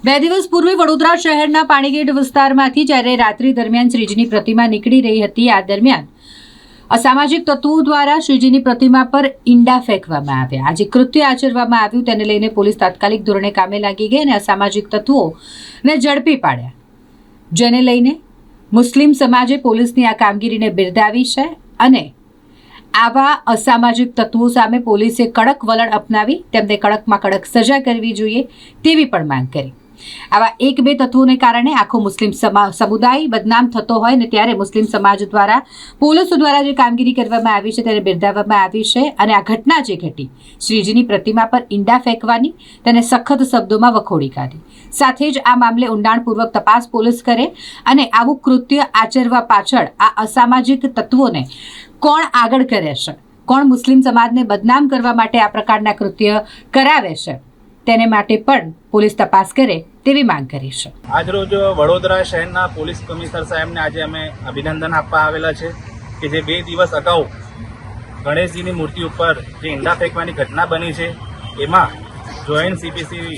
બે દિવસ પૂર્વે વડોદરા શહેરના પાણીગેટ વિસ્તારમાંથી જ્યારે રાત્રિ દરમિયાન શ્રીજીની પ્રતિમા નીકળી રહી હતી, આ દરમિયાન અસામાજિક તત્વો દ્વારા શ્રીજીની પ્રતિમા પર ઈંડા ફેંકવામાં આવ્યા. આજે કૃત્ય આચરવામાં આવ્યું, તેને લઈને પોલીસ તાત્કાલિક ધોરણે કામે લાગી ગઈ અને અસામાજિક તત્વોને ઝડપી પાડ્યા, જેને લઈને મુસ્લિમ સમાજે પોલીસની આ કામગીરીને બિરદાવી છે અને આવા અસામાજિક તત્વો સામે પોલીસે કડક વલણ અપનાવી તેમને કડકમાં કડક સજા કરવી જોઈએ તેવી પણ માંગ કરી. આવા એક બે તત્વોને કારણે આખો મુસ્લિમ સમુદાય બદનામ થતો હોય ને ત્યારે મુસ્લિમ સમાજ દ્વારા પોલીસો દ્વારા જે કામગીરી કરવામાં આવી છે તેને બિરદાવવામાં આવી છે અને આ ઘટના જે ઘટી શ્રીજીની પ્રતિમા પર ઈંડા ફેંકવાની તેને સખત શબ્દોમાં વખોડી કાઢી. સાથે જ આ મામલે ઊંડાણપૂર્વક તપાસ પોલીસ કરે અને આવું કૃત્ય આચરવા પાછળ આ અસામાજિક તત્વોને કોણ આગળ કરે છે, કોણ મુસ્લિમ સમાજને બદનામ કરવા માટે આ પ્રકારના કૃત્ય કરાવે છે, તેને માટે પણ પોલીસ તપાસ કરે તેવી માંગ કરી છે. આજરોજ વડોદરા શહેરના પોલીસ કમિશનર સાહેબને આજે અમે અભિનંદન આપવા આવેલા છે કે જે 2 દિવસ અગાઉ ગણેશજીની મૂર્તિ ઉપર જે ઈંડા ફેંકવાની ઘટના બની છે એમાં જોઈન્ટ સીપીસી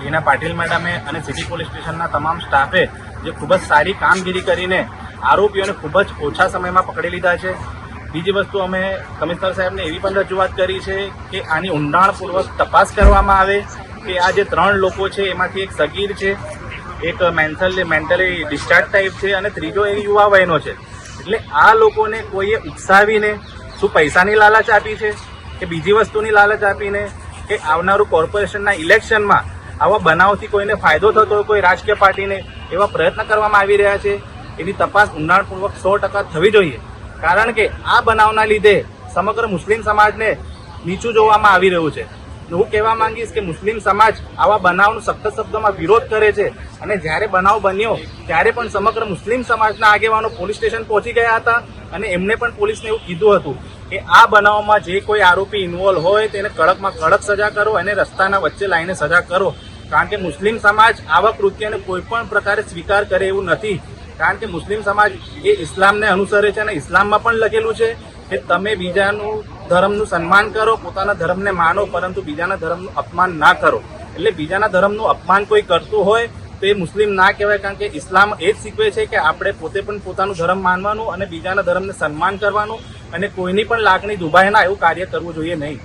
રીના પાટીલ મેડમે અને સિટી પોલીસ સ્ટેશનના તમામ સ્ટાફે જે ખૂબ જ સારી કામગીરી કરીને આરોપીઓને ખૂબ જ ઓછા સમયમાં પકડી લીધા છે. બીજી વસ્તુ અમે કમિશનર સાહેબને એવી પણ રજૂઆત કરી છે કે આની ઊંડાણપૂર્વક તપાસ કરવામાં આવે કે આ જે 3 લોકો છે એમાંથી એક સગીર છે, એક મેન્ટલી ડિસ્ચાર્જ ટાઈપ છે અને ત્રીજો એક યુવા વયનો છે. એટલે આ લોકોને કોઈએ ઉકસાવીને શું પૈસાની લાલચ આપી છે કે બીજી વસ્તુની લાલચ આપીને કે આવનારું કોર્પોરેશનના ઇલેક્શનમાં આવા બનાવથી કોઈને ફાયદો થતો હોય કોઈ રાજકીય પાર્ટીને, એવા પ્રયત્ન કરવામાં આવી રહ્યા છે. એની તપાસ ઊંડાણપૂર્વક 100% થવી જોઈએ, કારણ કે આ બનાવના લીધે સમગ્ર મુસ્લિમ સમાજને નીચું જોવામાં આવી રહ્યું છે. હું કહેવા માંગીશ કે મુસ્લિમ સમાજ આવા બનાવનો સખત શબ્દોમાં વિરોધ કરે છે અને જ્યારે બનાવ બન્યો ત્યારે પણ સમગ્ર મુસ્લિમ સમાજના આગેવાનો પોલીસ સ્ટેશન પહોંચી ગયા હતા અને એમને પણ પોલીસને એવું કીધું હતું કે આ બનાવમાં જે કોઈ આરોપી ઇન્વોલ્વ હોય તેને કડકમાં કડક સજા કરો અને રસ્તાના વચ્ચે લાવીને સજા કરો, કારણ કે મુસ્લિમ સમાજ આવા કૃત્યને કોઈ પણ પ્રકારે સ્વીકાર કરે એવું નથી. કારણ કે મુસ્લિમ સમાજ એ ઇસ્લામને અનુસરે છે અને ઇસ્લામમાં પણ લખેલું છે કે તમે બીજાનું ધર્મનું સન્માન કરો, પોતાના ધર્મને માનો, પરંતુ બીજાના ધર્મનું અપમાન ના કરો. એટલે બીજાના ધર્મનું અપમાન કોઈ કરતું હોય તો એ મુસ્લિમ ના કહેવાય, કારણ કે ઇસ્લામ એ જ શીખવે છે કે આપણે પોતે પણ પોતાનું ધર્મ માનવાનું અને બીજાના ધર્મને સન્માન કરવાનું અને કોઈની પણ લાગણી દુભાય ના એવું કાર્ય કરવું જોઈએ નહીં.